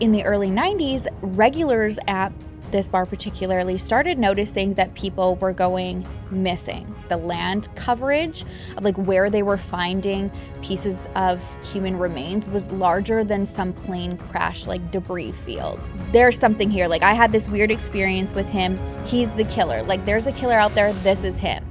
In the early 90s, regulars at this bar particularly started noticing that people were going missing. The land coverage of like where they were finding pieces of human remains was larger than some plane crash like debris fields. There's something here. Like I had this weird experience with him. He's the killer. Like there's a killer out there. This is him.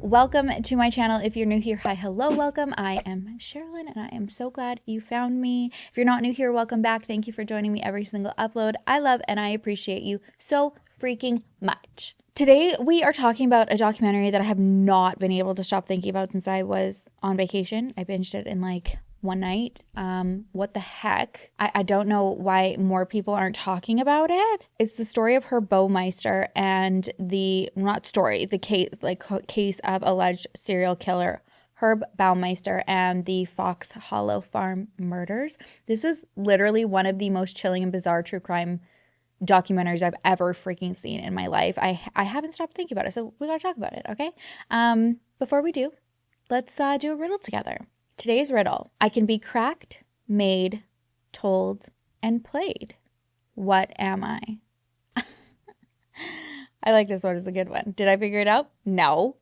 Welcome to my channel. If you're new here, hi, hello, welcome. I am Sherrilyn and I am so glad you found me. If you're not new here, welcome back. Thank you for joining me every single upload. I love and I appreciate you so freaking much. Today, we are talking about a documentary that I have not been able to stop thinking about since I was on vacation. I binged it in like one night. What the heck? I don't know why more people aren't talking about it. It's the story of Herb Baumeister and the case of alleged serial killer Herb Baumeister and the Fox Hollow Farm murders. This is literally one of the most chilling and bizarre true crime documentaries I've ever freaking seen in my life. I haven't stopped thinking about it, so we gotta talk about it, okay? Before we do, let's do a riddle together. Today's riddle: I can be cracked, made, told, and played. What am I? I like this one. It's a good one. Did I figure it out? No,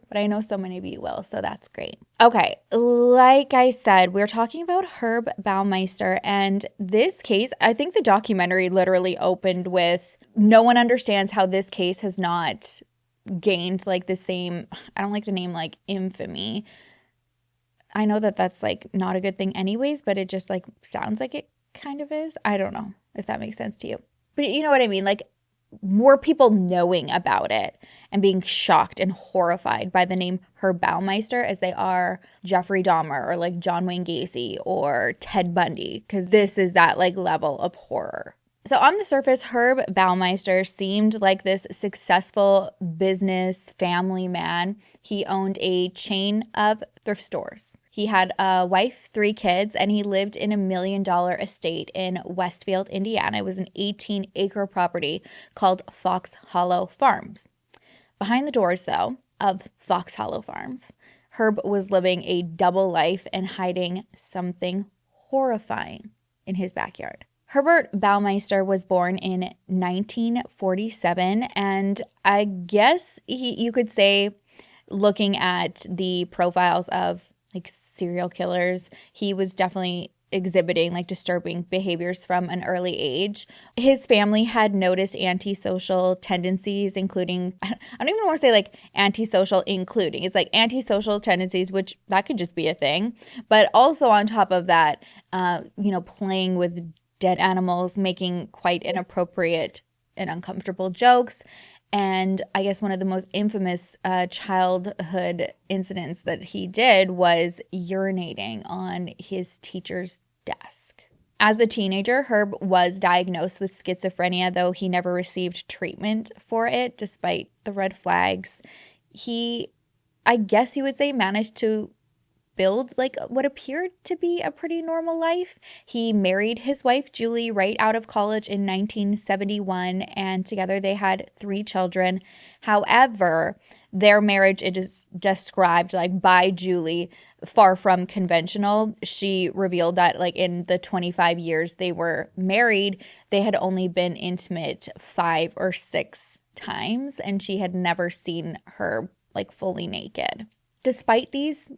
but I know so many of you will, so that's great. Okay, like I said, we're talking about Herb Baumeister, and this case, I think the documentary literally opened with, no one understands how this case has not gained like the same, I don't like the name like infamy. I know that that's like not a good thing anyways, but it just like sounds like it kind of is. I don't know if that makes sense to you, but you know what I mean? Like more people knowing about it and being shocked and horrified by the name Herb Baumeister as they are Jeffrey Dahmer or like John Wayne Gacy or Ted Bundy, because this is that like level of horror. So on the surface, Herb Baumeister seemed like this successful business family man. He owned a chain of thrift stores. He had a wife, 3 kids, and he lived in $1 million estate in Westfield, Indiana. It was an 18-acre property called Fox Hollow Farms. Behind the doors, though, of Fox Hollow Farms, Herb was living a double life and hiding something horrifying in his backyard. Herbert Baumeister was born in 1947, and I guess you could say, looking at the profiles of like serial killers, he was definitely exhibiting like disturbing behaviors from an early age. His family had noticed antisocial tendencies, including, I don't even want to say like antisocial including, it's like antisocial tendencies, which that could just be a thing. But also on top of that, playing with dead animals, making quite inappropriate and uncomfortable jokes. And I guess one of the most infamous childhood incidents that he did was urinating on his teacher's desk. As a teenager, Herb was diagnosed with schizophrenia, though he never received treatment for it, despite the red flags. He, I guess you would say, managed to build like what appeared to be a pretty normal life. He married his wife Julie right out of college in 1971, and together they had 3 children. However, their marriage, it is described like by Julie, far from conventional. She revealed that like in the 25 years they were married, they had only been intimate 5 or 6 times, and she had never seen her like fully naked. Despite these,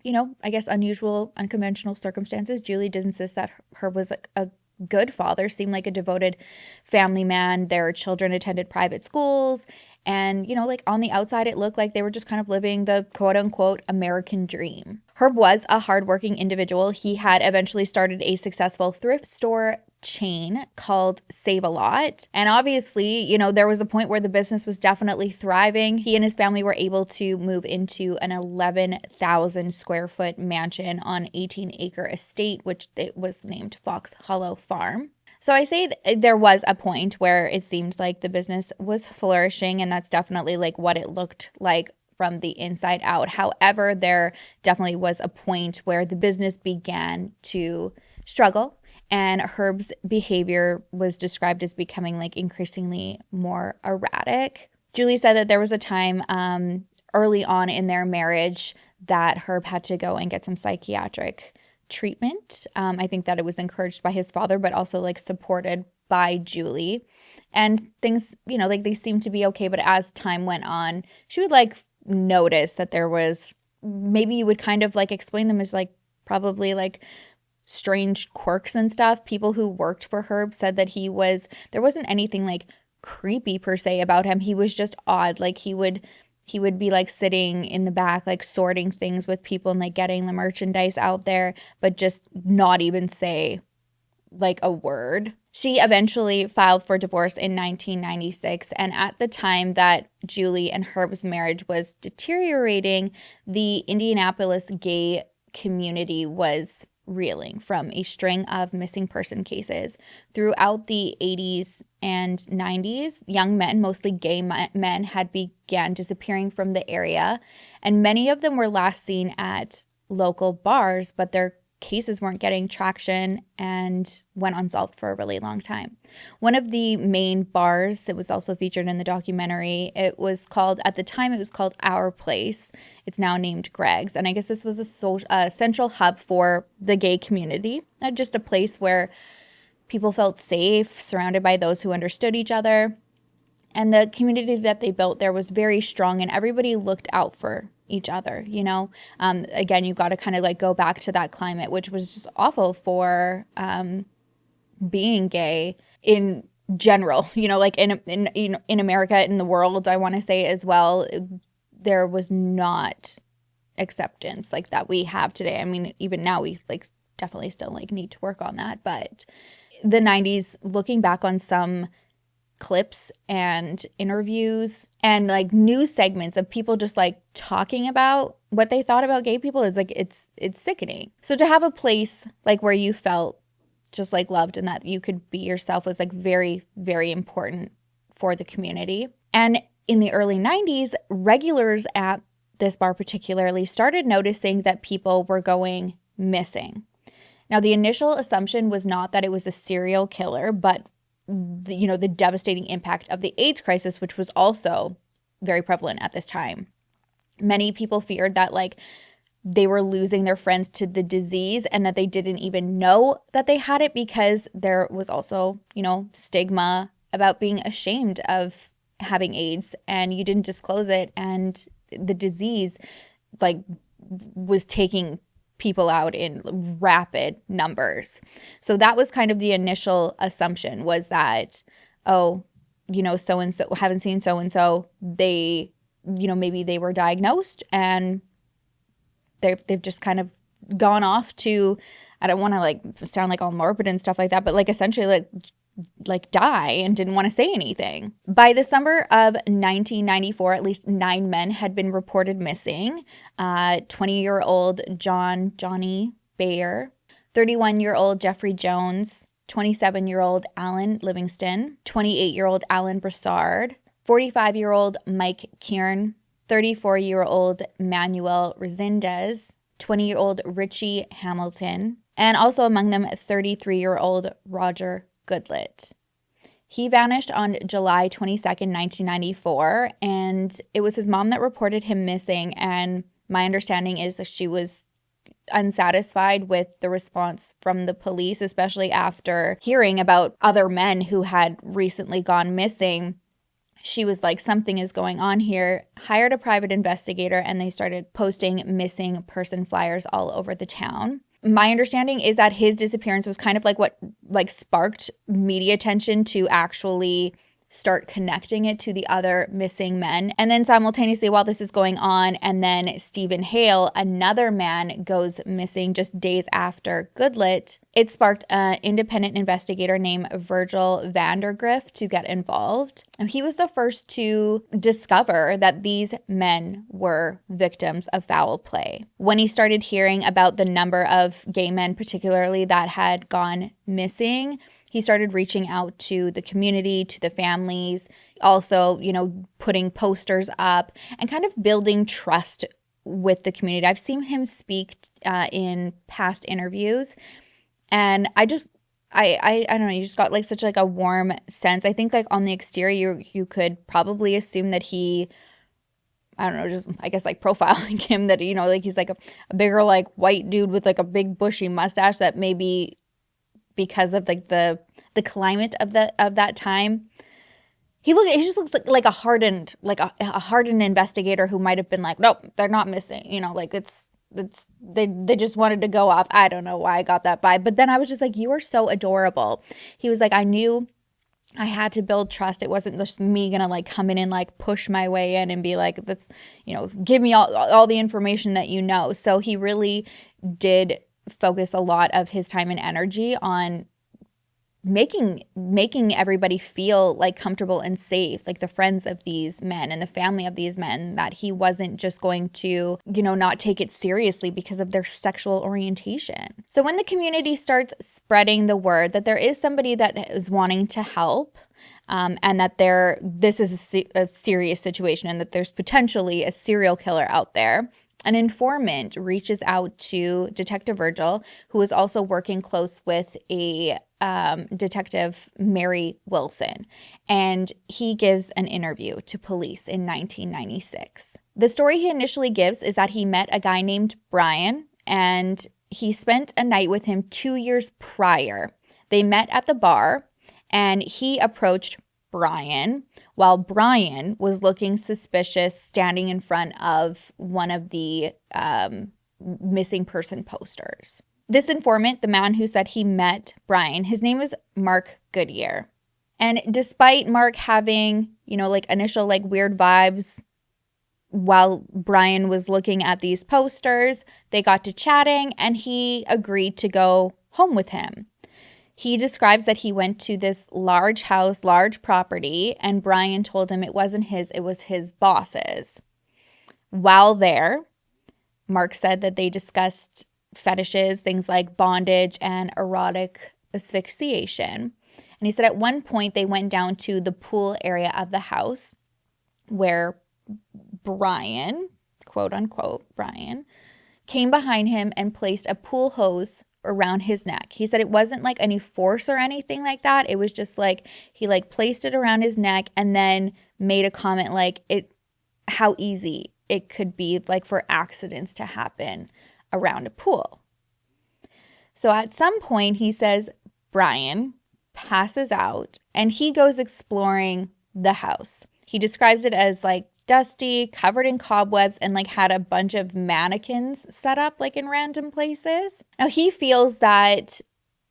I guess unusual, unconventional circumstances, Julie did insist that Herb was like a good father, seemed like a devoted family man. Their children attended private schools. And, like on the outside, it looked like they were just kind of living the quote unquote American dream. Herb was a hardworking individual. He had eventually started a successful thrift store chain called Save a Lot. And obviously, there was a point where the business was definitely thriving. He and his family were able to move into an 11,000 square foot mansion on 18-acre estate, which it was named Fox Hollow Farm. So I say there was a point where it seemed like the business was flourishing, and that's definitely like what it looked like from the inside out. However, there definitely was a point where the business began to struggle, and Herb's behavior was described as becoming like increasingly more erratic. Julie said that there was a time early on in their marriage that Herb had to go and get some psychiatric treatment. I think that it was encouraged by his father, but also like supported by Julie. And things, like they seemed to be okay. But as time went on, she would like notice that there was, maybe you would kind of like explain them as like probably like strange quirks and stuff. People who worked for Herb said that there wasn't anything like creepy per se about him. He was just odd. Like he would be like sitting in the back, like sorting things with people and like getting the merchandise out there, but just not even say like a word. She eventually filed for divorce in 1996, and at the time that Julie and Herb's marriage was deteriorating, the Indianapolis gay community was reeling from a string of missing person cases. Throughout the 80s and 90s, young men, mostly gay men, had began disappearing from the area, and many of them were last seen at local bars, but their cases weren't getting traction and went unsolved for a really long time. One of the main bars, it was also featured in the documentary, at the time it was called Our Place. It's now named Greg's. And I guess this was a central hub for the gay community, just a place where people felt safe, surrounded by those who understood each other. And the community that they built there was very strong, and everybody looked out for each other, Again, you've got to kind of like go back to that climate, which was just awful for being gay in general, like in America, in the world, I want to say as well. There was not acceptance like that we have today. I mean, even now we like definitely still like need to work on that. But the 90s, looking back on some clips and interviews and like news segments of people just like talking about what they thought about gay people, is like it's sickening. So to have a place like where you felt just like loved and that you could be yourself was like very, very important for the community. And in the early 90s, regulars at this bar particularly started noticing that people were going missing. Now, the initial assumption was not that it was a serial killer, but the devastating impact of the AIDS crisis, which was also very prevalent at this time. Many people feared that like they were losing their friends to the disease and that they didn't even know that they had it, because there was also, stigma about being ashamed of having AIDS and you didn't disclose it, and the disease like was taking people out in rapid numbers. So that was kind of the initial assumption, was that, so-and-so, haven't seen so-and-so, they, maybe they were diagnosed and they've just kind of gone off to, I don't want to like sound like all morbid and stuff like that, but like essentially like die and didn't want to say anything. By the summer of 1994, at least 9 men had been reported missing. 20-year-old Johnny Bayer, 31-year-old Jeffrey Jones, 27-year-old Alan Livingston, 28-year-old Alan Broussard, 45-year-old Mike Kieran, 34-year-old Manuel Resendez, 20-year-old Richie Hamilton, and also among them 33-year-old Roger Goodlet. He vanished on July 22nd, 1994, and it was his mom that reported him missing, and my understanding is that she was unsatisfied with the response from the police, especially after hearing about other men who had recently gone missing. She was like, something is going on here, hired a private investigator, and they started posting missing person flyers all over the town. My understanding is that his disappearance was kind of like what like sparked media attention to actually start connecting it to the other missing men. And then simultaneously, while this is going on, and then Stephen Hale, another man, goes missing just days after Goodlet, it sparked an independent investigator named Virgil Vandergriff to get involved. And he was the first to discover that these men were victims of foul play. When he started hearing about the number of gay men, particularly that had gone missing, he started reaching out to the community, to the families, also, putting posters up and kind of building trust with the community. I've seen him speak in past interviews, and I don't know, you just got like such like a warm sense. I think like on the exterior, you could probably assume that he I don't know, just I guess like profiling him that, you know, like he's like a bigger like white dude with like a big bushy mustache that maybe because of like the climate of that time, he just looks like a hardened investigator who might have been like, nope, they're not missing, you know, like they just wanted to go off. I don't know why I got that vibe, but then I was just like, you are so adorable. He was like, I knew I had to build trust. It wasn't just me gonna like come in and like push my way in and be like, that's, you know, give me all the information that you know. So he really did focus a lot of his time and energy on making everybody feel like comfortable and safe, like the friends of these men and the family of these men, that he wasn't just going to, you know, not take it seriously because of their sexual orientation. So when the community starts spreading the word that there is somebody that is wanting to help, and that this is a serious situation and that there's potentially a serial killer out there, an informant reaches out to Detective Virgil, who is also working close with a detective, Mary Wilson, and he gives an interview to police in 1996. The story he initially gives is that he met a guy named Brian, and he spent a night with him 2 years prior. They met at the bar, and he approached Brian while Brian was looking suspicious standing in front of one of the missing person posters. This informant, the man who said he met Brian, his name was Mark Goodyear. And despite Mark having, you know, like initial like weird vibes while Brian was looking at these posters, they got to chatting and he agreed to go home with him. He describes that he went to this large house, large property, and Brian told him it wasn't his, it was his boss's. While there, Mark said that they discussed fetishes, things like bondage and erotic asphyxiation. And he said at one point they went down to the pool area of the house where Brian, quote unquote, Brian, came behind him and placed a pool hose around his neck. He said it wasn't like any force or anything like that. It was just like he like placed it around his neck and then made a comment like how easy it could be like for accidents to happen around a pool. So at some point he says Brian passes out and he goes exploring the house. He describes it as like dusty, covered in cobwebs, and like had a bunch of mannequins set up like in random places. Now he feels that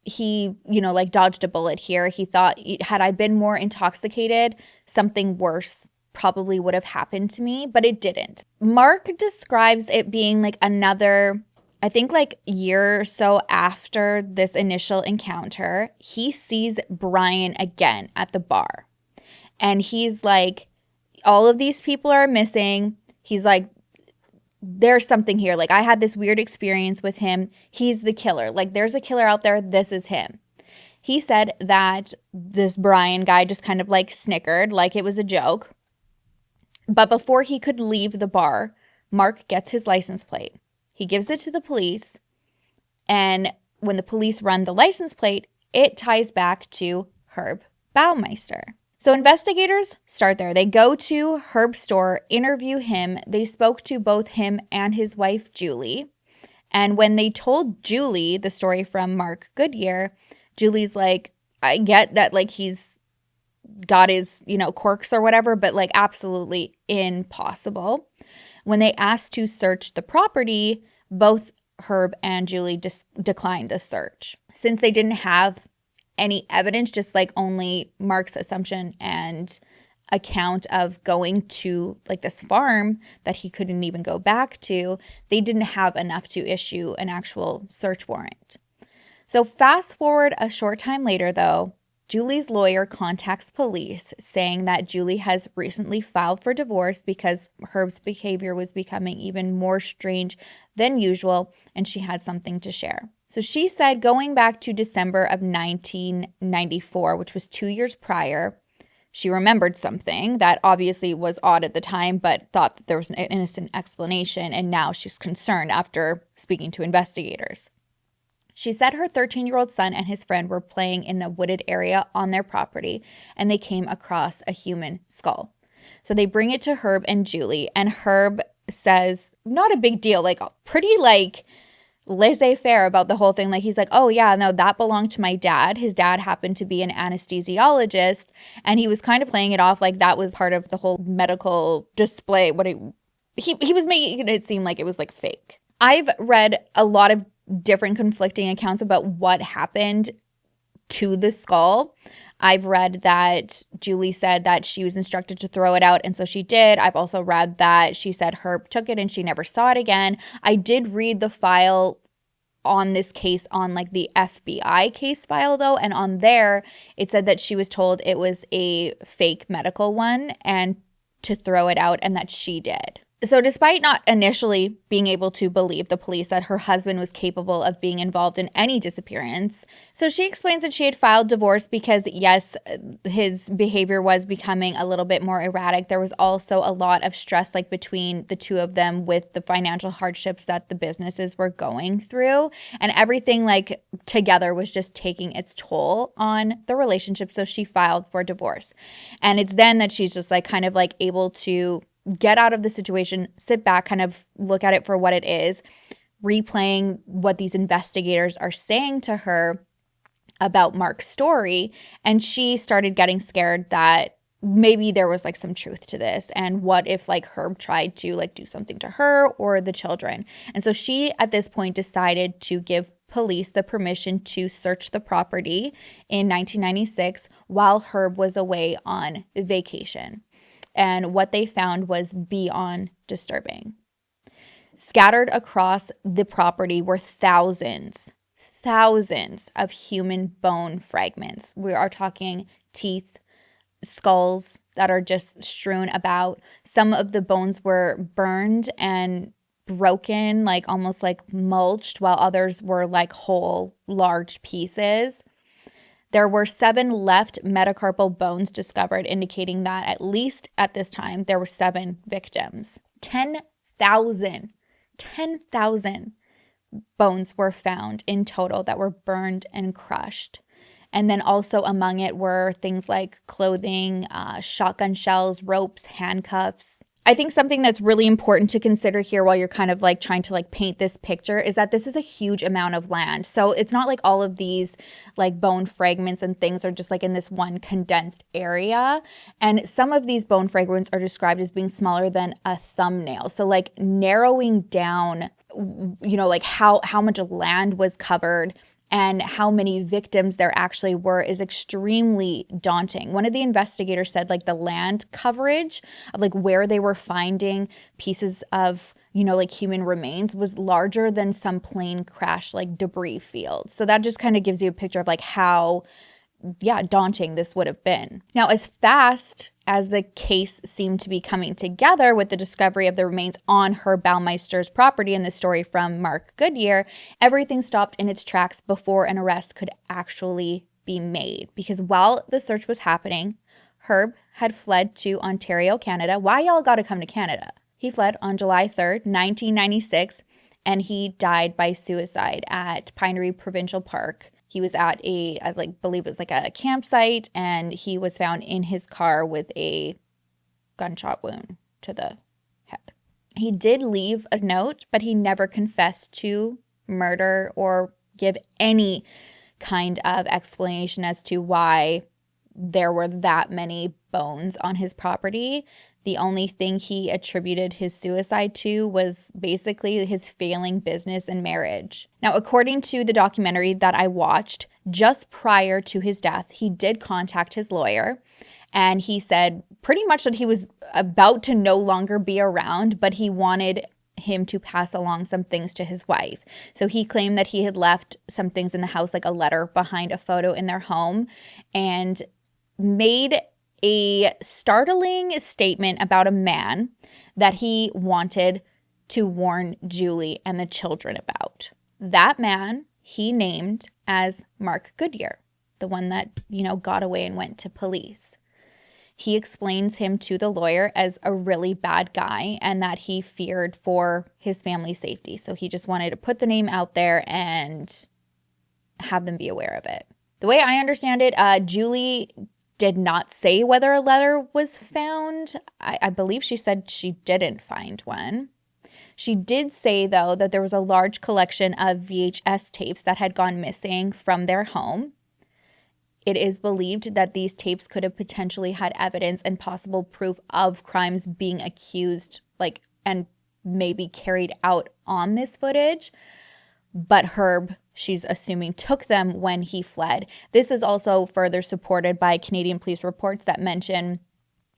he, you know, like dodged a bullet here. He thought, had I been more intoxicated, something worse probably would have happened to me, but it didn't. Mark describes it being like another, I think like year or so after this initial encounter, he sees Brian again at the bar. And he's like, all of these people are missing. He's like, there's something here. Like, I had this weird experience with him. He's the killer. Like, there's a killer out there. This is him. He said that this Brian guy just kind of like snickered, like it was a joke. But before he could leave the bar, Mark gets his license plate. He gives it to the police. And when the police run the license plate, it ties back to Herb Baumeister. So investigators start there. They go to Herb's store, interview him. They spoke to both him and his wife, Julie. And when they told Julie the story from Mark Goodyear, Julie's like, I get that like he's got his, you know, quirks or whatever, but like absolutely impossible. When they asked to search the property, both Herb and Julie declined a search. Since they didn't have any evidence, just like only Mark's assumption and account of going to like this farm that he couldn't even go back to, they didn't have enough to issue an actual search warrant. So fast forward a short time later though, Julie's lawyer contacts police saying that Julie has recently filed for divorce because Herb's behavior was becoming even more strange than usual and she had something to share. So she said going back to December of 1994, which was 2 years prior, she remembered something that obviously was odd at the time, but thought that there was an innocent explanation, and now she's concerned after speaking to investigators. She said her 13-year-old son and his friend were playing in a wooded area on their property, and they came across a human skull. So they bring it to Herb and Julie, and Herb says, not a big deal, like pretty like laissez-faire about the whole thing. Like he's like, oh yeah, no, that belonged to my dad. His dad happened to be an anesthesiologist, and he was kind of playing it off like that was part of the whole medical display. He was making it seem like it was like fake. I've read a lot of different conflicting accounts about what happened to the skull. I've read that Julie said that she was instructed to throw it out, and so she did. I've also read that she said Herb took it and she never saw it again. I did read the file on this case on like the FBI case file though, and on there it said that she was told it was a fake medical one and to throw it out, and that she did. So despite not initially being able to believe the police that her husband was capable of being involved in any disappearance, so she explains that she had filed divorce because, yes, his behavior was becoming a little bit more erratic. There was also a lot of stress like between the two of them with the financial hardships that the businesses were going through, and everything like together was just taking its toll on the relationship. So she filed for divorce. And it's then that she's just like kind of like able to get out of the situation, sit back, kind of look at it for what it is, replaying what these investigators are saying to her about Mark's story. And she started getting scared that maybe there was like some truth to this. And what if like Herb tried to like do something to her or the children? And so she at this point decided to give police the permission to search the property in 1996 while Herb was away on vacation. And what they found was beyond disturbing. Scattered across the property were thousands of human bone fragments. We are talking teeth, skulls that are just strewn about. Some of the bones were burned and broken, like almost like mulched, while others were like whole, large pieces. There were 7 left metacarpal bones discovered, indicating that at least at this time, there were 7 victims. 10,000 bones were found in total that were burned and crushed. And then also among it were things like clothing, shotgun shells, ropes, handcuffs. I think something that's really important to consider here while you're kind of like trying to like paint this picture is that this is a huge amount of land. So it's not like all of these like bone fragments and things are just like in this one condensed area. And some of these bone fragments are described as being smaller than a thumbnail. So like narrowing down, you know, like how much land was covered and how many victims there actually were is extremely daunting. One of the investigators said like the land coverage of like where they were finding pieces of, you know, like human remains was larger than some plane crash like debris fields. So that just kind of gives you a picture of like how, daunting this would have been. Now, as fast as the case seemed to be coming together with the discovery of the remains on Herb Baumeister's property and the story from Mark Goodyear, everything stopped in its tracks before an arrest could actually be made. Because while the search was happening, Herb had fled to Ontario, Canada. Why y'all gotta come to Canada? He fled on July 3rd, 1996, and he died by suicide at Pinery Provincial Park. He was at I believe it was like a campsite, and he was found in his car with a gunshot wound to the head. He did leave a note, but he never confessed to murder or give any kind of explanation as to why there were that many bones on his property. The only thing he attributed his suicide to was basically his failing business and marriage. Now, according to the documentary that I watched, just prior to his death, he did contact his lawyer, and he said pretty much that he was about to no longer be around, but he wanted him to pass along some things to his wife. So he claimed that he had left some things in the house, like a letter behind a photo in their home, and made a startling statement about a man that he wanted to warn Julie and the children about. That man he named as Mark Goodyear, the one that, you know, got away and went to police. He explains him to the lawyer as a really bad guy and that he feared for his family's safety. So he just wanted to put the name out there and have them be aware of it. The way I understand it, Julie did not say whether a letter was found. I believe she said she didn't find one. She did say, though, that there was a large collection of VHS tapes that had gone missing from their home. It is believed that these tapes could have potentially had evidence and possible proof of crimes being accused, and maybe carried out on this footage. But Herb, she's assuming, took them when he fled. This is also further supported by Canadian police reports that mention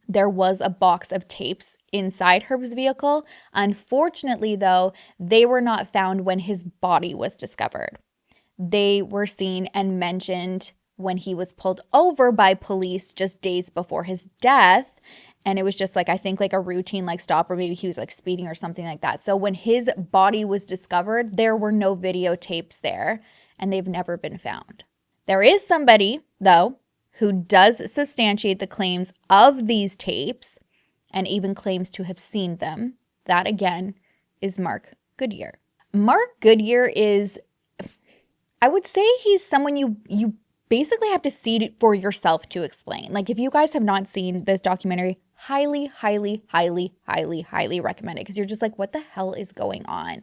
there was a box of tapes inside Herb's vehicle. Unfortunately, though, they were not found when his body was discovered. They were seen and mentioned when he was pulled over by police just days before his death. And it was just I think a routine stop, or maybe he was speeding or something like that. So when his body was discovered, there were no videotapes there, and they've never been found. There is somebody, though, who does substantiate the claims of these tapes and even claims to have seen them. That, again, is Mark Goodyear. Mark Goodyear is, I would say he's someone you basically have to see it for yourself to explain. If you guys have not seen this documentary, highly, highly, highly, highly, highly recommend it, because you're just what the hell is going on?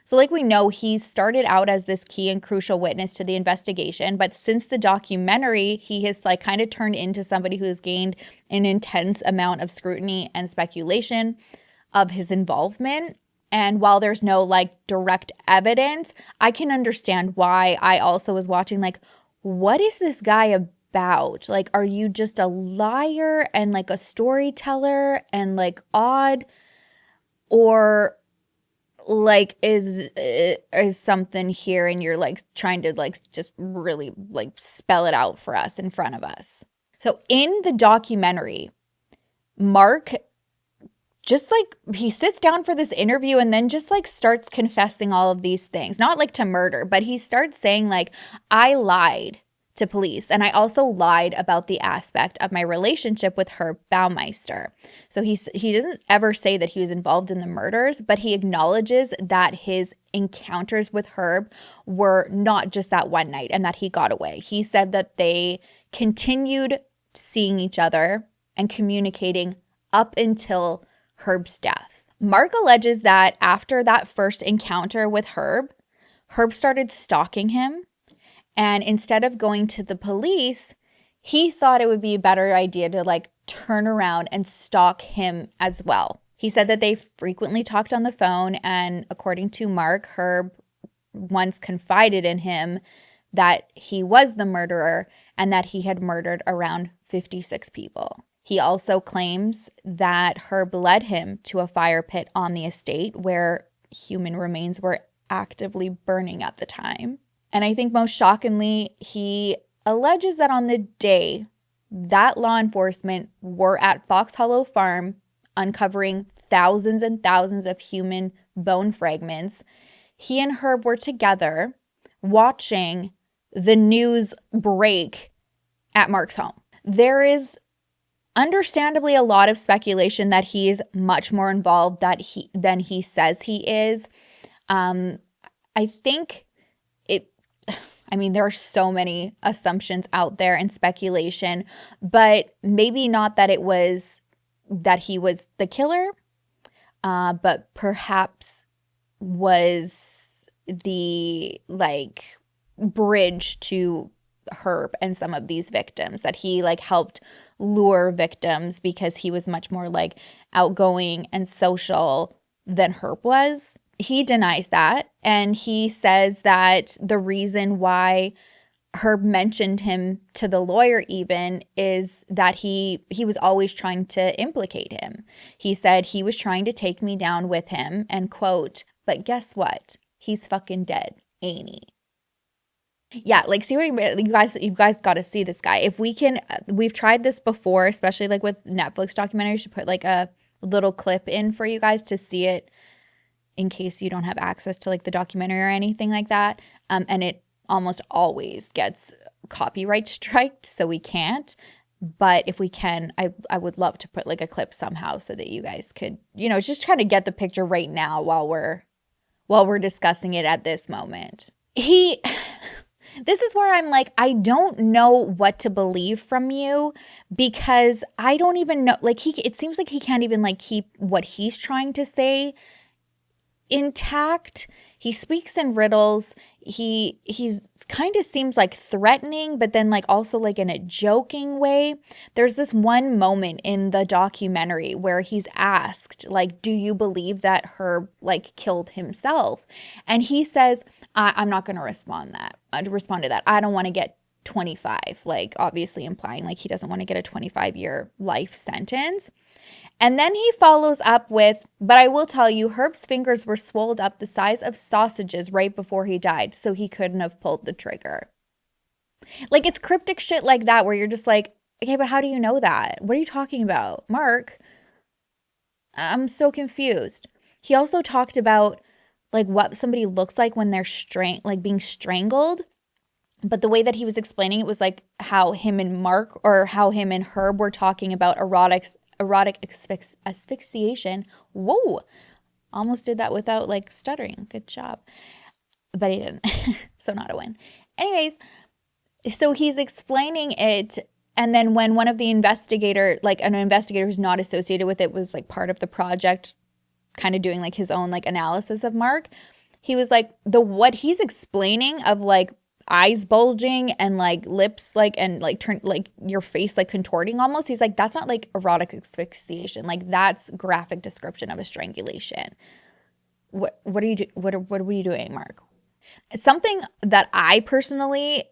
So we know, he started out as this key and crucial witness to the investigation, but since the documentary, he has kind of turned into somebody who has gained an intense amount of scrutiny and speculation of his involvement. And while there's no direct evidence, I can understand why. I also was watching what is this guy about? Are you just a liar and a storyteller and odd? Or is something here and you're trying to just really spell it out for us in front of us? So in the documentary, Mark just he sits down for this interview and then just starts confessing all of these things. Not to murder, but he starts saying I lied to police, and I also lied about the aspect of my relationship with Herb Baumeister. So he doesn't ever say that he was involved in the murders, but he acknowledges that his encounters with Herb were not just that one night and that he got away. He said that they continued seeing each other and communicating up until Herb's death. Mark alleges that after that first encounter with Herb started stalking him. And instead of going to the police, he thought it would be a better idea to turn around and stalk him as well. He said that they frequently talked on the phone, and according to Mark, Herb once confided in him that he was the murderer and that he had murdered around 56 people. He also claims that Herb led him to a fire pit on the estate where human remains were actively burning at the time. And I think most shockingly, he alleges that on the day that law enforcement were at Fox Hollow Farm uncovering thousands and thousands of human bone fragments, he and Herb were together watching the news break at Mark's home. There is understandably a lot of speculation that he is much more involved than he says he is. I think there are so many assumptions out there and speculation, but maybe not that he was the killer, but perhaps was the bridge to Herb and some of these victims, that he helped lure victims because he was much more outgoing and social than Herb was. He denies that, and he says that the reason why Herb mentioned him to the lawyer even is that he was always trying to implicate him. He said he was trying to take me down with him, and quote, "But guess what? He's fucking dead, ain't he?" Yeah, see what I mean? You guys got to see this guy. If we can, we've tried this before, especially with Netflix documentaries, to put a little clip in for you guys to see it in case you don't have access to the documentary or anything like that. And it almost always gets copyright striked, so we can't. But if we can, I would love to put a clip somehow so that you guys could, just kind of get the picture right now while we're discussing it at this moment. This is where I'm like, I don't know what to believe from you, because I don't even know, like, it seems like he can't even like keep what he's trying to say intact. He speaks in riddles. He's kind of seems like threatening, but then like also like in a joking way. There's this one moment in the documentary where he's asked, like, do you believe that Herb like killed himself? And he says, I'm not going to respond to that. I don't want to get 25, like obviously implying like he doesn't want to get a 25-year life sentence. And then he follows up with, but I will tell you, Herb's fingers were swelled up the size of sausages right before he died, so he couldn't have pulled the trigger. Like, it's cryptic shit like that where you're just like, okay, but how do you know that? What are you talking about? Mark, I'm so confused. He also talked about like what somebody looks like when they're being strangled. But the way that he was explaining it was like how him and Herb were talking about erotic asphyxiation. Whoa, almost did that without like stuttering. Good job. But he didn't. So not a win. Anyways, so he's explaining it. And then when one of the an investigator who's not associated with it was like part of the project, kind of doing like his own like analysis of Mark, he was like, what he's explaining of like eyes bulging and like lips like and like turn like your face like contorting almost, he's like, that's not like erotic asphyxiation, like that's graphic description of a strangulation. What are you doing, Mark? Something that I personally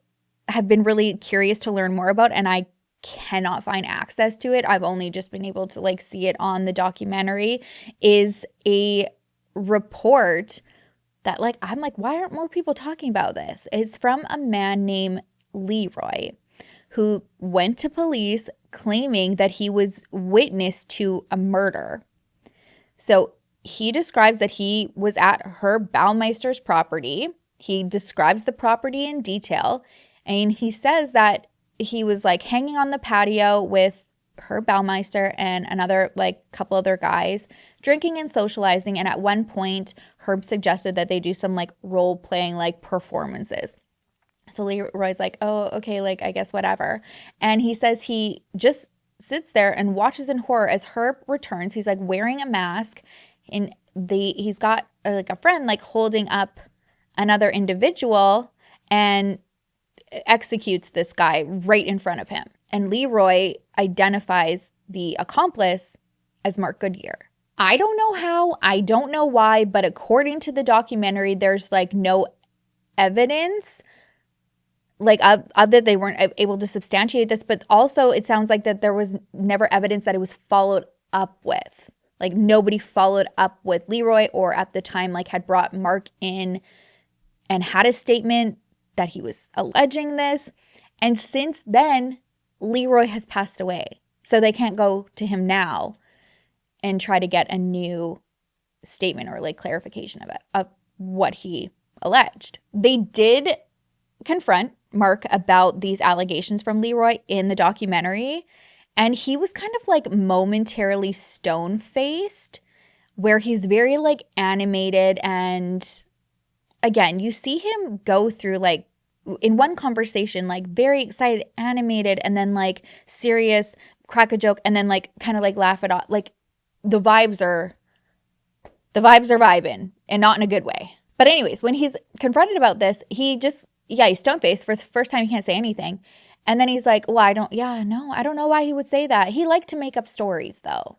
have been really curious to learn more about, and I cannot find access to it, I've only just been able to like see it on the documentary, is a report that like, I'm like, why aren't more people talking about this? It's from a man named Leroy who went to police claiming that he was witness to a murder. So he describes that he was at Herb Baumeister's property. He describes the property in detail, and he says that he was like hanging on the patio with Herb Baumeister and another like couple other guys, drinking and socializing. And at one point, Herb suggested that they do some like role playing like performances. So Leroy's like, oh, okay, like I guess whatever. And he says he just sits there and watches in horror as Herb returns. He's like wearing a mask, and he's got like a friend like holding up another individual and executes this guy right in front of him. And Leroy identifies the accomplice as Mark Goodyear. I don't know how, I don't know why, but according to the documentary, there's like no evidence, like other they weren't able to substantiate this, but also it sounds like that there was never evidence that it was followed up with. Like nobody followed up with Leroy, or at the time like had brought Mark in and had a statement that he was alleging this. And since then, Leroy has passed away. So they can't go to him now and try to get a new statement or like clarification of it, of what he alleged. They did confront Mark about these allegations from Leroy in the documentary, and he was kind of like momentarily stone-faced, where he's very like animated, and again, you see him go through like in one conversation, like very excited, animated, and then like serious, crack a joke, and then like kind of like laugh it off. Like the vibes are vibing, and not in a good way. But anyways, when he's confronted about this, he's stone-faced. For the first time, he can't say anything. And then he's like, well, I don't know why he would say that. He liked to make up stories though.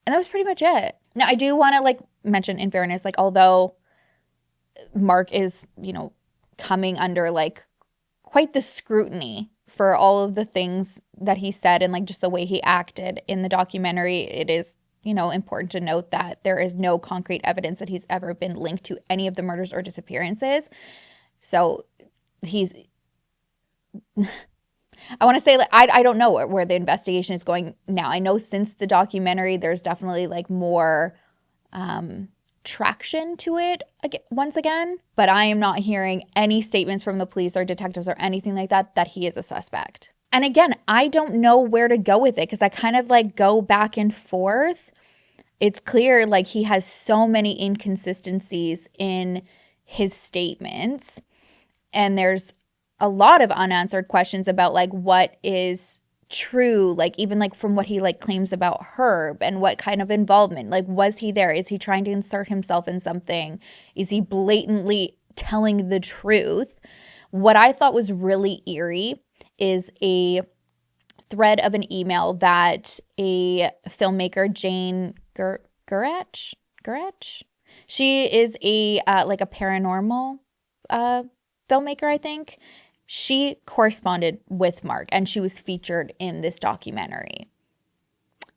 And that was pretty much it. Now, I do want to like mention, in fairness, like although Mark is, coming under like quite the scrutiny for all of the things that he said and like just the way he acted in the documentary, it is, important to note that there is no concrete evidence that he's ever been linked to any of the murders or disappearances. So I want to say, like, I don't know where the investigation is going now. I know since the documentary, there's definitely like more traction to it once again, but I am not hearing any statements from the police or detectives or anything like that he is a suspect. And again, I don't know where to go with it, because I kind of like go back and forth. It's clear like he has so many inconsistencies in his statements, and there's a lot of unanswered questions about like what is true, like even like from what he like claims about Herb and what kind of involvement, like was he there? Is he trying to insert himself in something? Is he blatantly telling the truth? What I thought was really eerie is a thread of an email that a filmmaker, Jane Gurach, she is a like a paranormal filmmaker, I think. She corresponded with Mark and she was featured in this documentary.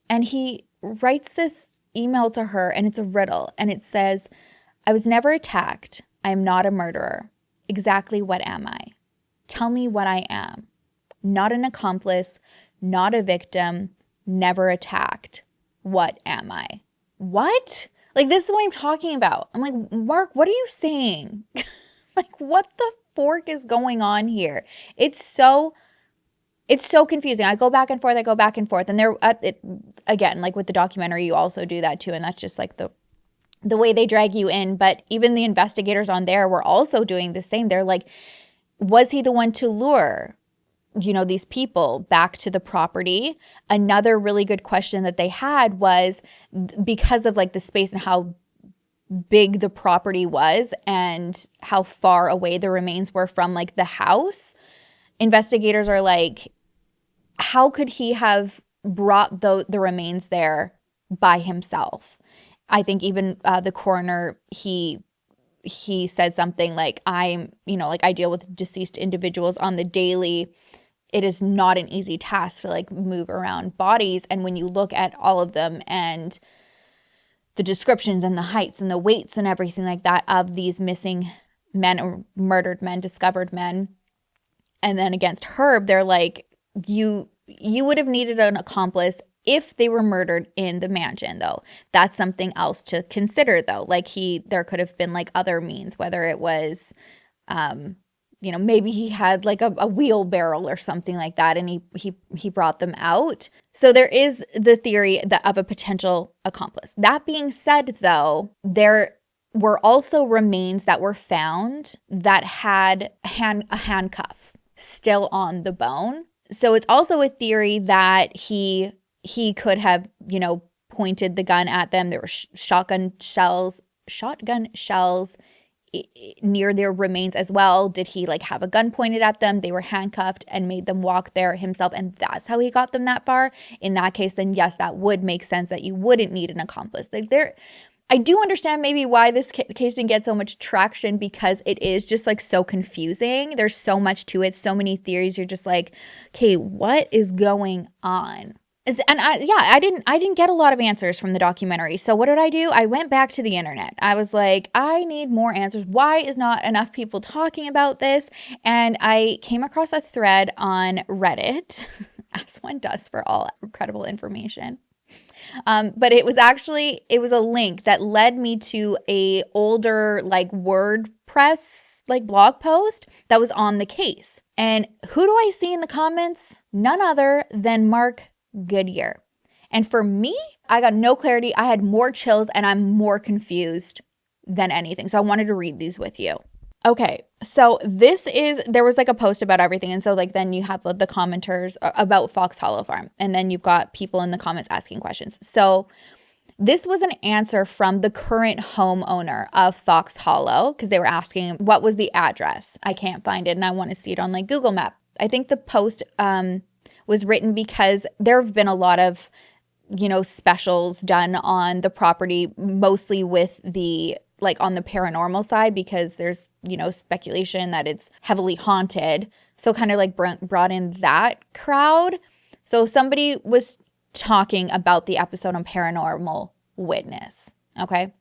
And he writes this email to her and it's a riddle and it says, I was never attacked. I am not a murderer. Exactly what am I? Tell me what I am. Not an accomplice, not a victim, never attacked. What am I? What? Like, this is what I'm talking about. I'm like, Mark, what are you saying? Like, what the fork is going on here? It's so confusing. I go back and forth. And they're again, like with the documentary, you also do that too. And that's just like the way they drag you in. But even the investigators on there were also doing the same. They're like, was he the one to lure, these people back to the property? Another really good question that they had was because of like the space and how big the property was and how far away the remains were from like the house. Investigators are like, how could he have brought the remains there by himself? I think even the coroner, he said something like, I deal with deceased individuals on the daily. It is not an easy task to like move around bodies. And when you look at all of them and the descriptions and the heights and the weights and everything like that of these missing men or murdered men, discovered men, and then against Herb, they're like, you would have needed an accomplice if they were murdered in the mansion, though. That's something else to consider, though. Like there could have been like other means, whether it was, maybe he had like a wheelbarrow or something like that, and he brought them out. So there is the theory of a potential accomplice. That being said, though, there were also remains that were found that had a handcuff still on the bone. So it's also a theory that he could have, pointed the gun at them. There were shotgun shells near their remains as well. Did he like have a gun pointed at them? They were handcuffed and made them walk there himself, and that's how he got them that far. In that case, then yes, that would make sense that you wouldn't need an accomplice. Like I do understand maybe why this case didn't get so much traction, because it is just like so confusing. There's so much to it, so many theories. You're just like, okay, what is going on? And I didn't get a lot of answers from the documentary. So what did I do? I went back to the internet. I was like, I need more answers. Why is not enough people talking about this? And I came across a thread on Reddit, as one does for all credible information. But it was a link that led me to a older like WordPress like blog post that was on the case. And who do I see in the comments? None other than Mark Goodyear. And for me, I got no clarity. I had more chills and I'm more confused than anything. So I wanted to read these with you. Okay, so there was like a post about everything. And so like then you have the commenters about Fox Hollow Farm. And then you've got people in the comments asking questions. So this was an answer from the current homeowner of Fox Hollow, because they were asking what was the address. I can't find it and I want to see it on like Google Map. I think the post was written because there have been a lot of, specials done on the property, mostly with the like on the paranormal side, because there's, speculation that it's heavily haunted. So kind of like brought in that crowd. So somebody was talking about the episode on Paranormal Witness. Okay.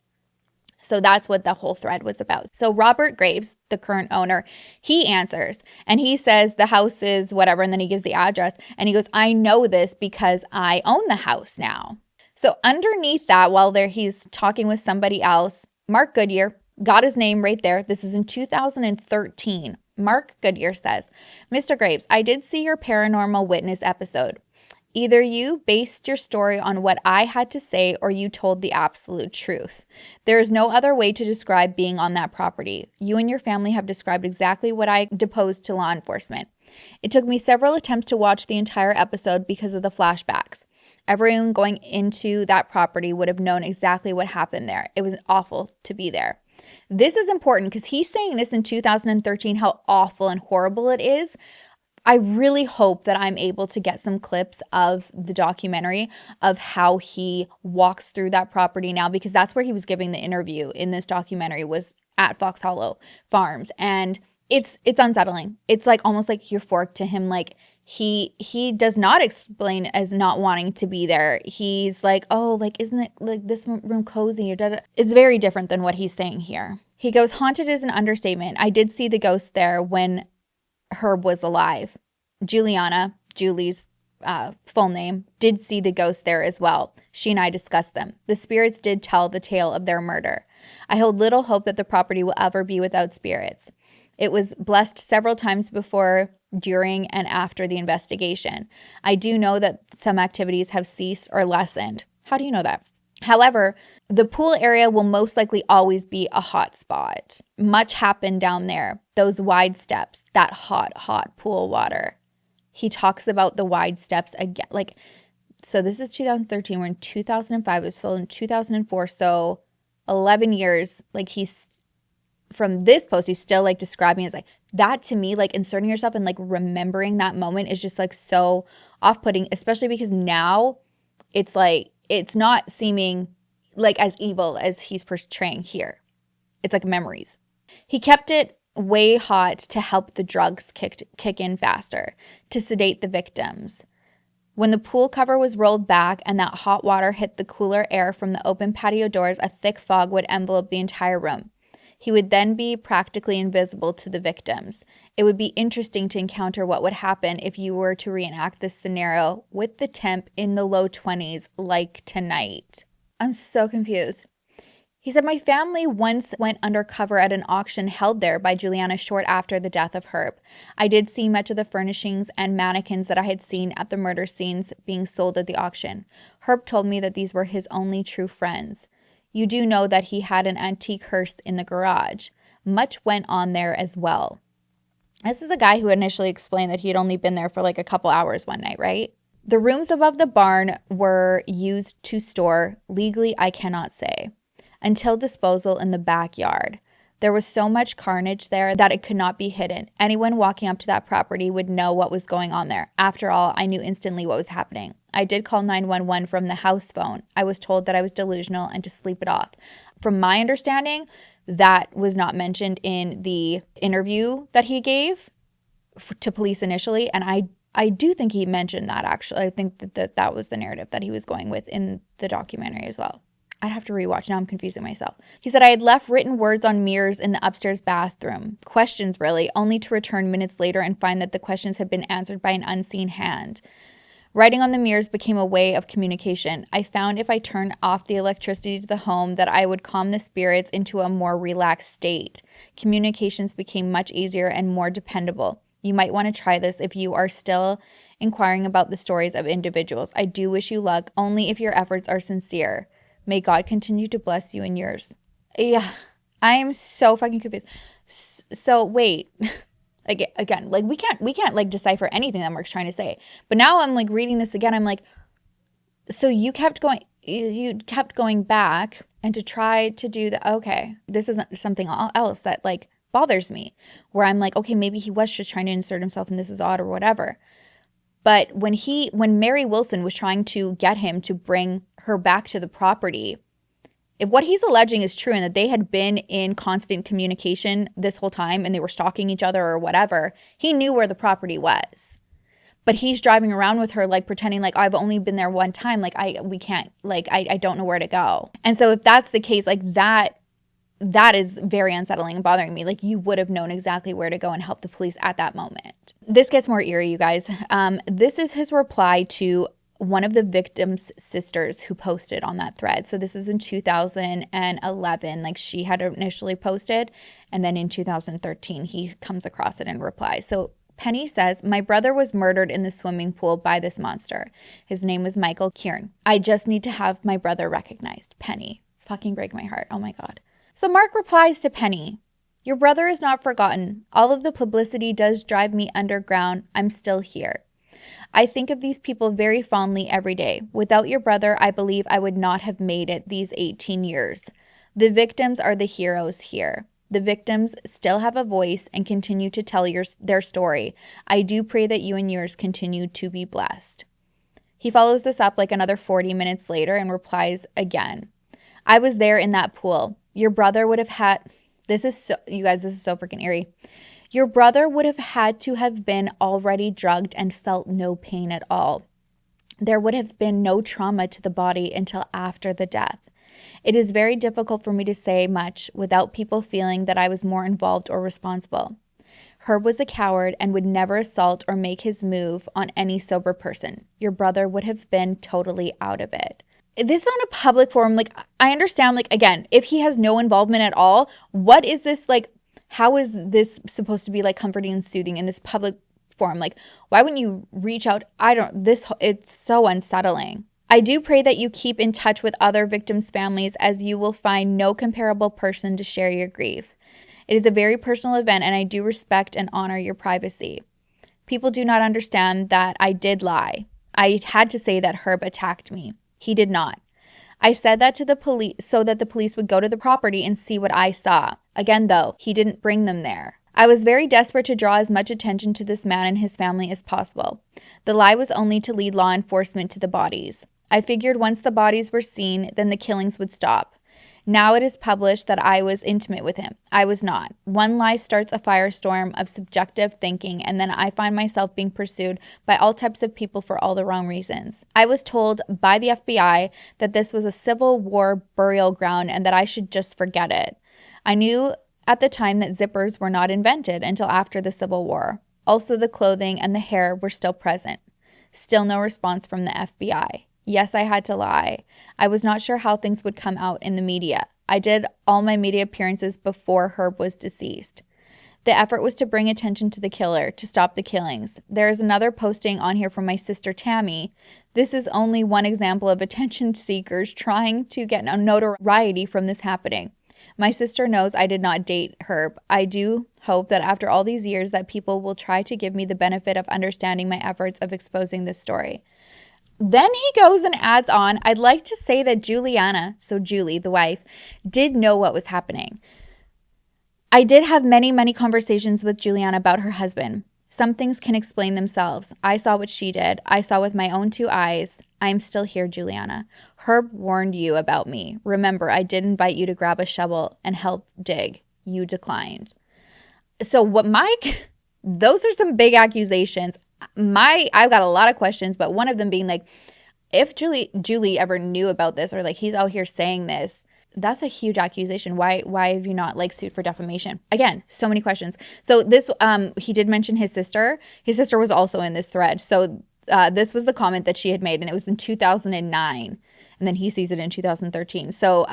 So that's what the whole thread was about. So Robert Graves, the current owner, he answers and he says the house is whatever. And then he gives the address and he goes, I know this because I own the house now. So underneath that, while he's talking with somebody else, Mark Goodyear got his name right there. This is in 2013. Mark Goodyear says, Mr. Graves, I did see your Paranormal Witness episode. Either you based your story on what I had to say or you told the absolute truth. There is no other way to describe being on that property. You and your family have described exactly what I deposed to law enforcement. It took me several attempts to watch the entire episode because of the flashbacks. Everyone going into that property would have known exactly what happened there. It was awful to be there. This is important because he's saying this in 2013, how awful and horrible it is. I really hope that I'm able to get some clips of the documentary of how he walks through that property now, because that's where he was giving the interview in this documentary, was at Fox Hollow Farms. And it's unsettling. It's like almost like you're forked to him. Like he does not explain as not wanting to be there. He's like, oh, like, isn't it like this room cozy? Or da-da. It's very different than what he's saying here. He goes, haunted is an understatement. I did see the ghost there when Herb was alive. Juliana, Julie's full name, did see the ghost there as well. She and I discussed them. The spirits did tell the tale of their murder. I hold little hope that the property will ever be without spirits. It was blessed several times before, during, and after the investigation. I do know that some activities have ceased or lessened. How do you know that? However, the pool area will most likely always be a hot spot. Much happened down there. Those wide steps, that hot pool water. He talks about the wide steps again. Like, so this is 2013. We're in 2005. It was filmed in 2004. So 11 years. Like, he's, from this post, he's still like describing it as like, that to me, like inserting yourself and like remembering that moment is just like so off-putting, especially because now it's like, it's not seeming like as evil as he's portraying here. It's like memories. He kept it way hot to help the drugs kick in faster, to sedate the victims. When the pool cover was rolled back and that hot water hit the cooler air from the open patio doors, a thick fog would envelop the entire room. He would then be practically invisible to the victims. It would be interesting to encounter what would happen if you were to reenact this scenario with the temp in the low 20s like tonight. I'm so confused. He said, my family once went undercover at an auction held there by Juliana short after the death of Herb. I did see much of the furnishings and mannequins that I had seen at the murder scenes being sold at the auction. Herb told me that these were his only true friends. You do know that he had an antique hearse in the garage. Much went on there as well. This is a guy who initially explained that he had only been there for like a couple hours one night, right? The rooms above the barn were used to store, legally I cannot say, until disposal in the backyard. There was so much carnage there that it could not be hidden. Anyone walking up to that property would know what was going on there. After all, I knew instantly what was happening. I did call 911 from the house phone. I was told that I was delusional and to sleep it off. From my understanding, that was not mentioned in the interview that he gave to police initially. And I do think he mentioned that, actually. I think that was the narrative that he was going with in the documentary as well. I'd have to rewatch. Now I'm confusing myself. He said, I had left written words on mirrors in the upstairs bathroom. Questions, really, only to return minutes later and find that the questions had been answered by an unseen hand. Writing on the mirrors became a way of communication. I found if I turned off the electricity to the home that I would calm the spirits into a more relaxed state. Communications became much easier and more dependable. You might want to try this if you are still inquiring about the stories of individuals. I do wish you luck, only if your efforts are sincere. May God continue to bless you and yours. Yeah, I am so fucking confused. So wait, again, like we can't like decipher anything that Mark's trying to say. But now I'm like reading this again. I'm like, so you kept going back and to try to do the, okay, this isn't something else that like bothers me, where I'm like, okay, maybe he was just trying to insert himself and this is odd or whatever. But when Mary Wilson was trying to get him to bring her back to the property, if what he's alleging is true and that they had been in constant communication this whole time and they were stalking each other or whatever, he knew where the property was. But he's driving around with her like pretending like I've only been there one time, like I don't know where to go. And so if that's the case, like that is very unsettling and bothering me. Like you would have known exactly where to go and help the police at that moment. This gets more eerie, you guys. This is his reply to one of the victim's sisters who posted on that thread. So this is in 2011. Like she had initially posted, and then in 2013 he comes across it and replies. So Penny says, my brother was murdered in the swimming pool by this monster. His name was Michael Kieran. I just need to have my brother recognized. Penny. Fucking break my heart. Oh my God. So Mark replies to Penny, your brother is not forgotten. All of the publicity does drive me underground. I'm still here. I think of these people very fondly every day. Without your brother, I believe I would not have made it these 18 years. The victims are the heroes here. The victims still have a voice and continue to tell their story. I do pray that you and yours continue to be blessed. He follows this up like another 40 minutes later and replies again. I was there in that pool. Your brother would have had... This is so freaking eerie. Your brother would have had to have been already drugged and felt no pain at all. There would have been no trauma to the body until after the death. It is very difficult for me to say much without people feeling that I was more involved or responsible. Herb was a coward and would never assault or make his move on any sober person. Your brother would have been totally out of it. This is on a public forum. Like, I understand, like, again, if he has no involvement at all, what is this, like, how is this supposed to be, like, comforting and soothing in this public forum? Like, why wouldn't you reach out? It's so unsettling. I do pray that you keep in touch with other victims' families, as you will find no comparable person to share your grief. It is a very personal event, and I do respect and honor your privacy. People do not understand that I did lie. I had to say that Herb attacked me. He did not. I said that to the police so that the police would go to the property and see what I saw. Again, though, he didn't bring them there. I was very desperate to draw as much attention to this man and his family as possible. The lie was only to lead law enforcement to the bodies. I figured once the bodies were seen, then the killings would stop. Now it is published that I was intimate with him. I was not. One lie starts a firestorm of subjective thinking, and then I find myself being pursued by all types of people for all the wrong reasons. I was told by the FBI that this was a Civil War burial ground and that I should just forget it. I knew at the time that zippers were not invented until after the Civil War. Also, the clothing and the hair were still present. Still no response from the FBI. Yes, I had to lie. I was not sure how things would come out in the media. I did all my media appearances before Herb was deceased. The effort was to bring attention to the killer, to stop the killings. There is another posting on here from my sister Tammy. This is only one example of attention seekers trying to get notoriety from this happening. My sister knows I did not date Herb. I do hope that after all these years that people will try to give me the benefit of understanding my efforts of exposing this story. Then he goes and adds on, I'd like to say that Juliana, so Julie, the wife, did know what was happening. I did have many, many conversations with Juliana about her husband. Some things can explain themselves. I saw what she did. I saw with my own 2 eyes. I am still here, Juliana. Herb warned you about me. Remember, I did invite you to grab a shovel and help dig. You declined. So those are some big accusations. I've got a lot of questions, but one of them being like, if Julie ever knew about this, or like he's out here saying this, that's a huge accusation. Why have you not like sued for defamation? Again, so many questions. So this, he did mention his sister. His sister was also in this thread. So this was the comment that she had made, and it was in 2009, and then he sees it in 2013. So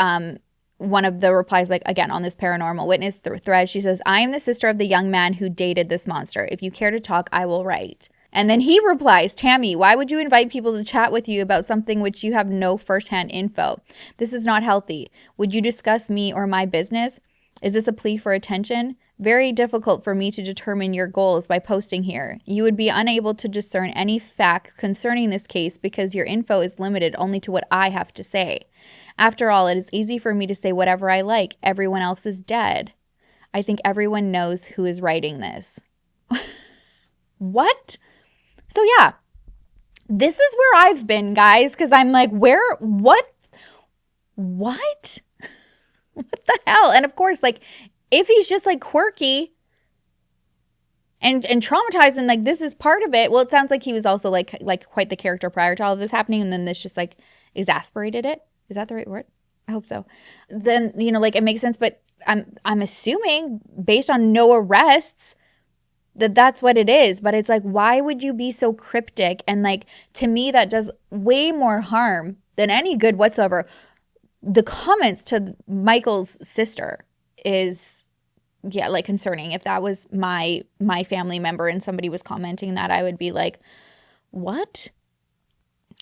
one of the replies, like, again, on this paranormal witness thread, she says, I am the sister of the young man who dated this monster. If you care to talk, I will write. And then he replies, Tammy, why would you invite people to chat with you about something which you have no firsthand info? This is not healthy. Would you discuss me or my business? Is this a plea for attention? Very difficult for me to determine your goals by posting here. You would be unable to discern any fact concerning this case because your info is limited only to what I have to say. After all, it is easy for me to say whatever I like. Everyone else is dead. I think everyone knows who is writing this. What? So yeah, this is where I've been, guys, because I'm like, what? What the hell? And of course, like, if he's just like quirky and traumatized and like this is part of it, well, it sounds like he was also like quite the character prior to all of this happening, and then this just like exasperated it. Is that the right word? I hope so. Then, you know, like it makes sense, but I'm assuming based on no arrests that's what it is. But it's like, why would you be so cryptic? And like, to me, that does way more harm than any good whatsoever. The comments to Michael's sister is yeah, like concerning. If that was my family member and somebody was commenting that, I would be like, what?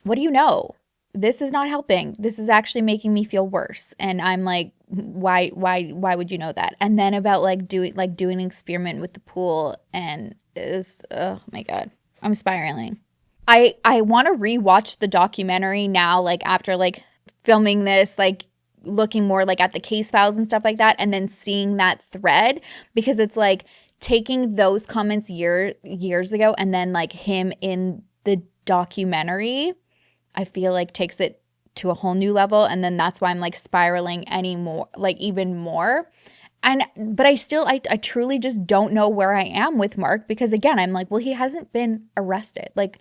What do you know? This is not helping. This is actually making me feel worse. And I'm like, why would you know that? And then about doing an experiment with the pool, and is, oh my God, I'm spiraling. I want to rewatch the documentary now, like after like filming this, like looking more like at the case files and stuff like that, and then seeing that thread, because it's like taking those comments years ago and then like him in the documentary, I feel like takes it to a whole new level. And then that's why I'm like spiraling even more. But I truly just don't know where I am with Mark, because again, I'm like, well, he hasn't been arrested. Like,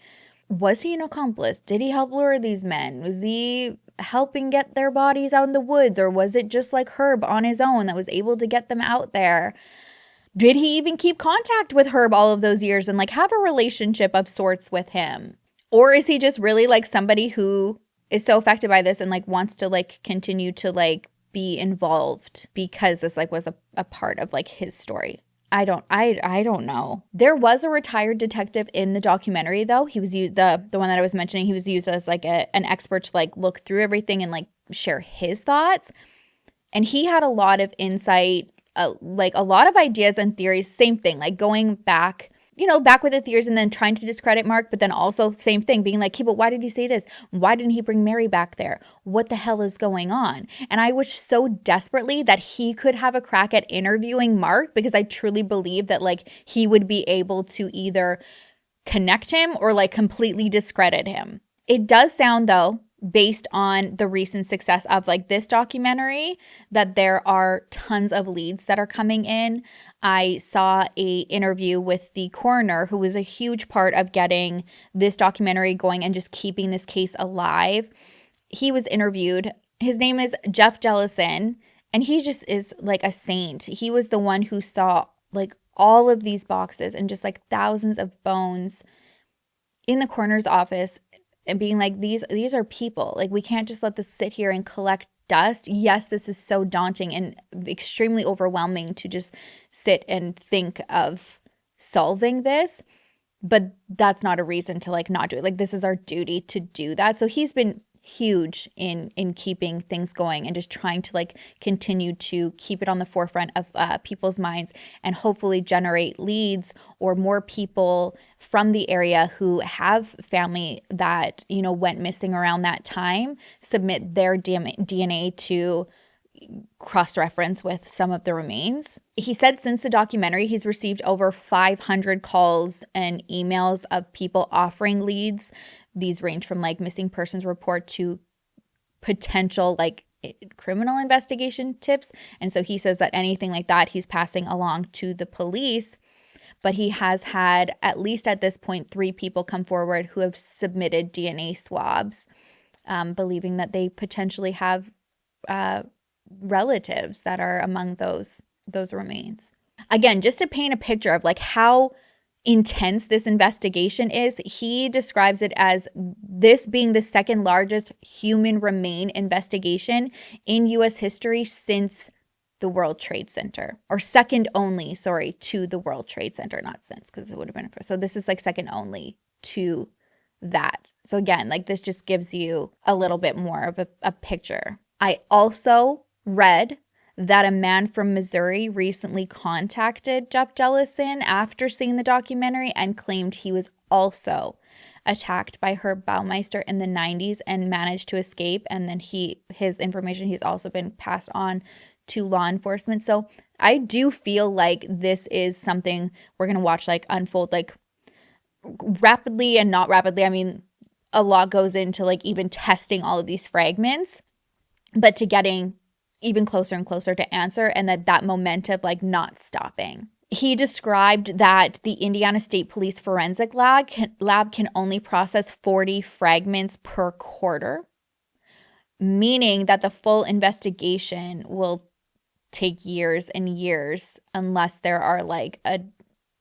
was he an accomplice? Did he help lure these men? Was he helping get their bodies out in the woods? Or was it just like Herb on his own that was able to get them out there? Did he even keep contact with Herb all of those years and like have a relationship of sorts with him? Or is he just really like somebody who is so affected by this and like wants to like continue to like be involved because this like was a part of like his story? I don't know. There was a retired detective in the documentary though. He was used, the one that I was mentioning, he was used as like an expert to like look through everything and like share his thoughts. And he had a lot of insight, like a lot of ideas and theories, same thing, like going back with the theories and then trying to discredit Mark, but then also same thing, being like, okay, but why did he say this? Why didn't he bring Mary back there? What the hell is going on? And I wish so desperately that he could have a crack at interviewing Mark, because I truly believe that like he would be able to either connect him or like completely discredit him. It does sound though, based on the recent success of like this documentary, that there are tons of leads that are coming in. I saw a interview with the coroner, who was a huge part of getting this documentary going and just keeping this case alive. He was interviewed. His name is Jeff Jellison, and he just is like a saint. He was the one who saw like all of these boxes and just like thousands of bones in the coroner's office, and being like, these are people. Like, we can't just let this sit here and collect dust. Yes, this is so daunting and extremely overwhelming to just sit and think of solving this, but that's not a reason to like not do it. Like, this is our duty to do that. So he's been huge in keeping things going and just trying to like continue to keep it on the forefront of people's minds, and hopefully generate leads or more people from the area who have family that went missing around that time, submit their DNA to cross-reference with some of the remains. He said since the documentary, he's received over 500 calls and emails of people offering leads. These range from like missing persons report to potential like criminal investigation tips. And so he says that anything like that he's passing along to the police. But he has had, at least at this point, 3 people come forward who have submitted DNA swabs, believing that they potentially have relatives that are among those remains. Again, just to paint a picture of like how intense this investigation is, he describes it as this being the second largest human remain investigation in U.S. history since the World Trade Center, or second only, to the World Trade Center, not since, because it would have been first. So this is like second only to that. So again, like this just gives you a little bit more of a picture. I also read that a man from Missouri recently contacted Jeff Jellison after seeing the documentary and claimed he was also attacked by Herb Baumeister in the 90s and managed to escape. And then his information, he's also been passed on to law enforcement. So I do feel like this is something we're going to watch like unfold like rapidly and not rapidly. I mean, a lot goes into like even testing all of these fragments, but to getting even closer and closer to answer, and that momentum like not stopping. He described that the Indiana State Police Forensic Lab can only process 40 fragments per quarter, meaning that the full investigation will take years and years unless there are like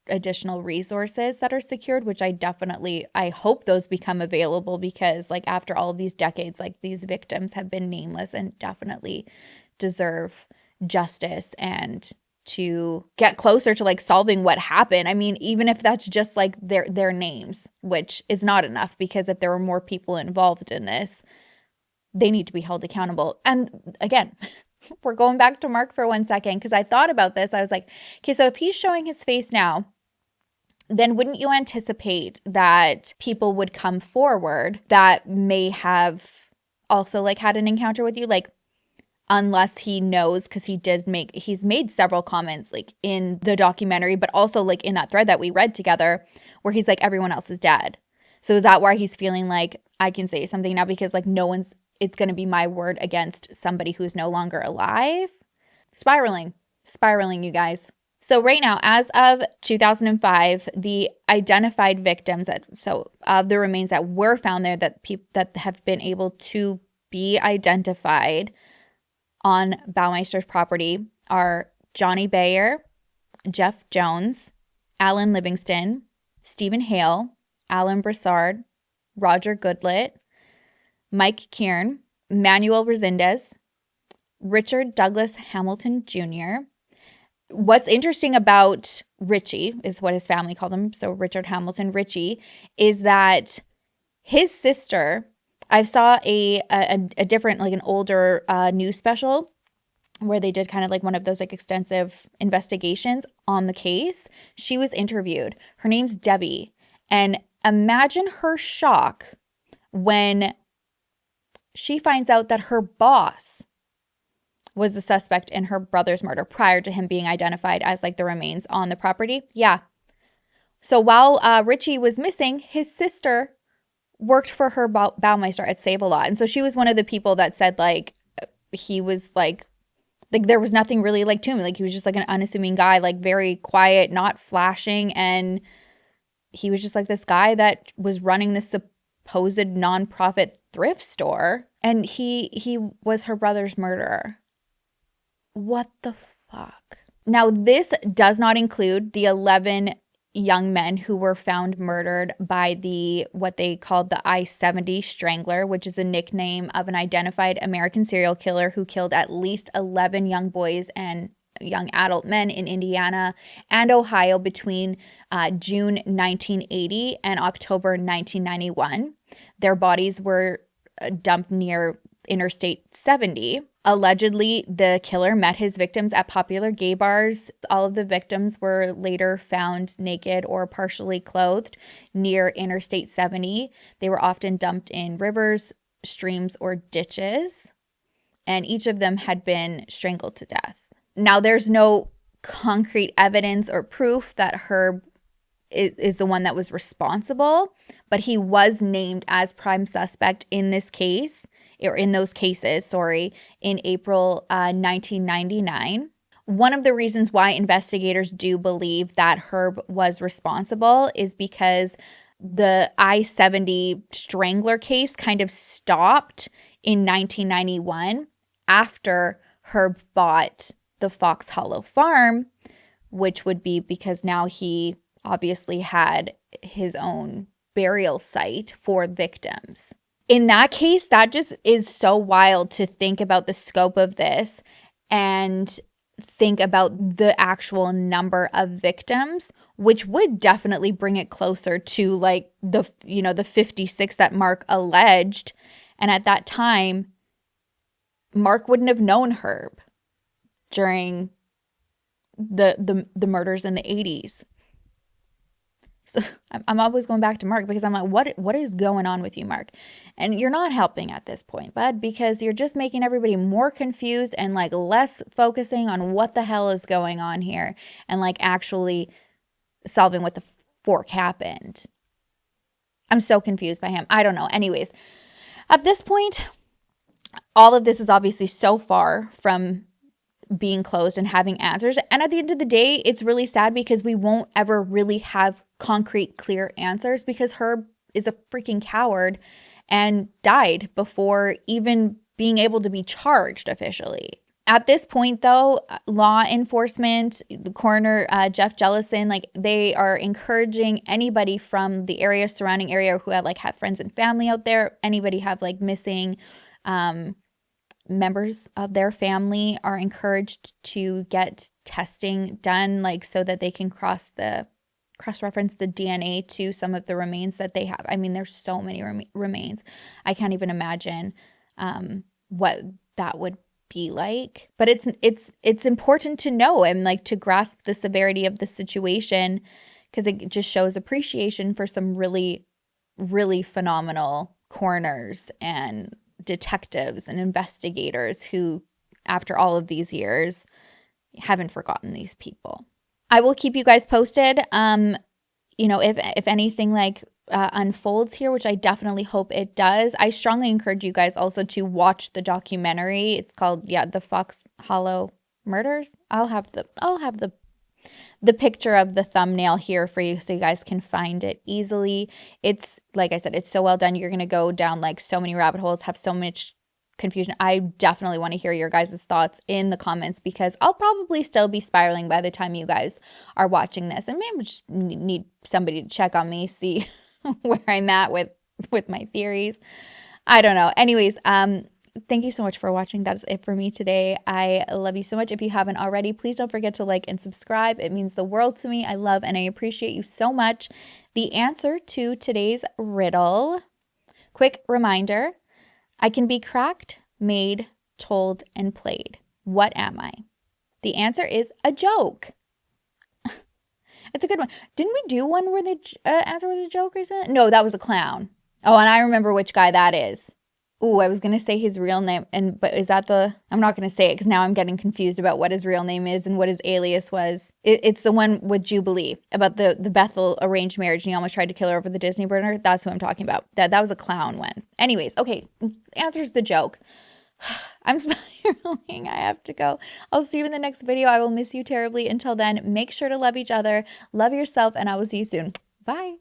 additional resources that are secured, which I hope those become available, because like after all of these decades, like these victims have been nameless and definitely deserve justice and to get closer to like solving what happened. I mean, even if that's just like their names, which is not enough, because if there were more people involved in this, they need to be held accountable. And again, we're going back to Mark for 1 second, because I thought about this. I was like, okay, so if he's showing his face now, then wouldn't you anticipate that people would come forward that may have also like had an encounter with you? Like, unless he knows, because he's made several comments like in the documentary, but also like in that thread that we read together where he's like, everyone else is dead. So is that why he's feeling like, I can say something now because like it's going to be my word against somebody who's no longer alive? Spiraling, you guys. So right now, as of 2005, the identified victims, of the remains that were found there that have been able to be identified on Baumeister's property are Johnny Bayer, Jeff Jones, Alan Livingston, Stephen Hale, Alan Broussard, Roger Goodlett, Mike Kieran, Manuel Resendez, Richard Douglas Hamilton Jr. What's interesting about Richie, is what his family called him, so Richard Hamilton Richie, is that his sister, I saw a different, like an older news special where they did kind of like one of those like extensive investigations on the case. She was interviewed. Her name's Debbie. And imagine her shock when she finds out that her boss was the suspect in her brother's murder prior to him being identified as like the remains on the property. Yeah. So while Richie was missing, his sister worked for her Baumeister at Save-A-Lot. And so she was one of the people that said like he was like there was nothing really like to him. Like he was just like an unassuming guy, like very quiet, not flashing. And he was just like this guy that was running this supposed nonprofit thrift store. And he was her brother's murderer. What the fuck? Now, this does not include the 11 young men who were found murdered by what they called the I-70 Strangler, which is a nickname of an identified American serial killer who killed at least 11 young boys and young adult men in Indiana and Ohio between June 1980 and October 1991. Their bodies were dumped near Interstate 70. Allegedly, the killer met his victims at popular gay bars. All of the victims were later found naked or partially clothed near Interstate 70. They were often dumped in rivers, streams, or ditches, and each of them had been strangled to death. Now, there's no concrete evidence or proof that Herb is the one that was responsible, but he was named as prime suspect in this case, or in those cases, in April 1999. One of the reasons why investigators do believe that Herb was responsible is because the I-70 Strangler case kind of stopped in 1991 after Herb bought the Fox Hollow Farm, which would be because now he obviously had his own burial site for victims. In that case, that just is so wild to think about the scope of this and think about the actual number of victims, which would definitely bring it closer to like the 56 that Mark alleged. And at that time, Mark wouldn't have known Herb during the murders in the 80s. So I'm always going back to Mark because I'm like, what is going on with you, Mark? And you're not helping at this point, bud, because you're just making everybody more confused and like less focusing on what the hell is going on here and like actually solving what the fork happened. I'm so confused by him. I don't know. Anyways, at this point, all of this is obviously so far from being closed and having answers. And at the end of the day, it's really sad because we won't ever really have concrete, clear answers because Herb is a freaking coward and died before even being able to be charged officially. At this point, though, law enforcement, the coroner, Jeff Jellison, like they are encouraging anybody from the surrounding area who have friends and family out there, anybody have like missing members of their family are encouraged to get testing done, like so that they can cross-reference the DNA to some of the remains that they have. I mean, there's so many remains. I can't even imagine what that would be like. But it's important to know and like to grasp the severity of the situation, because it just shows appreciation for some really, really phenomenal coroners and detectives and investigators who, after all of these years, haven't forgotten these people. I will keep you guys posted. If anything like unfolds here, which I definitely hope it does. I strongly encourage you guys also to watch the documentary. It's called the Fox Hollow Murders. I'll have the picture of the thumbnail here for you so you guys can find it easily. It's, like I said, it's so well done. You're going to go down like so many rabbit holes, have so much confusion. I definitely want to hear your guys' thoughts in the comments, because I'll probably still be spiraling by the time you guys are watching this. And maybe I just need somebody to check on me, see where I'm at with my theories. I don't know. Anyways, thank you so much for watching. That's it for me today. I love you so much. If you haven't already, please don't forget to like and subscribe. It means the world to me. I love and I appreciate you so much. The answer to today's riddle, quick reminder, I can be cracked, made, told, and played. What am I? The answer is a joke. It's a good one. Didn't we do one where the answer was a joke recently? No, that was a clown. Oh, and I remember which guy that is. Ooh, I was going to say his real name, but is that I'm not going to say it because now I'm getting confused about what his real name is and what his alias was. It's the one with Jubilee about the Bethel arranged marriage and he almost tried to kill her over the Disney burner. That's who I'm talking about. That was a clown one. Anyways, okay, answer's the joke. I'm spiraling. I have to go. I'll see you in the next video. I will miss you terribly. Until then, make sure to love each other, love yourself, and I will see you soon. Bye.